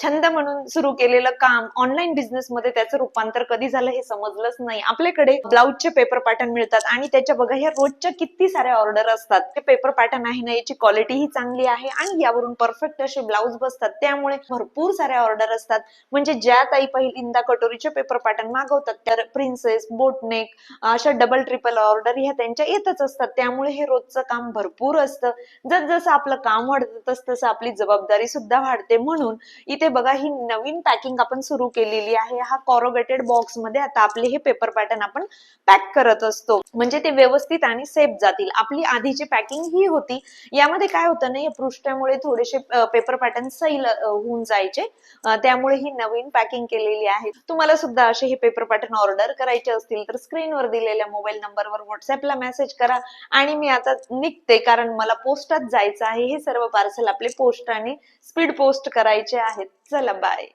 छंद म्हणून सुरू केलेलं काम ऑनलाईन बिझनेस मध्ये त्याचं रूपांतर कधी झालं हे समजलंच नाही. आपल्याकडे ब्लाउजचे पेपर पॅटर्न मिळतात आणि त्याच्या बघा ह्या रोजच्या किती साऱ्या ऑर्डर असतात. ते पेपर पॅटर्न आहे ना, याची क्वालिटी ही चांगली आहे आणि यावरून परफेक्ट असे ब्लाउज बसतात, त्यामुळे भरपूर साऱ्या ऑर्डर असतात. म्हणजे ज्या ताई पहिल्यांदा कटोरीचे पेपर पॅटर्न मागवतात तर प्रिन्सेस, बोटनेक अशा डबल ट्रिपल ऑर्डर ह्या त्यांच्या येतच असतात. त्यामुळे हे रोजचं काम भरपूर असतं. जसं आपलं काम वाढतं तसं आपली जबाबदारी सुद्धा वाढते. म्हणून इथे बघा ही नवीन पॅकिंग आपण सुरू केलेली आहे. हा कॉरोगेटेड बॉक्स मध्ये आता आपले हे पेपर पॅटर्न आपण पॅक करत असतो, म्हणजे ते व्यवस्थित आणि सेफ जातील. आपली आधीची पॅकिंग ही होती, यामध्ये काय होतं ना, या पृष्ठामुळे थोडेसे पेपर पॅटर्न सैल होऊन जायचे, त्यामुळे ही नवीन पॅकिंग केलेली आहे. तुम्हाला सुद्धा असे हे पेपर पॅटर्न ऑर्डर करायचे असतील तर स्क्रीनवर दिलेल्या मोबाईल नंबरवर व्हॉट्सअपला मेसेज करा आणि मी आता निघते, कारण मला पोस्टात जायचं आहे. हे सर्व पार्सल आपले पोस्टाने स्पीड पोस्ट करायचे आहेत. चला बाय.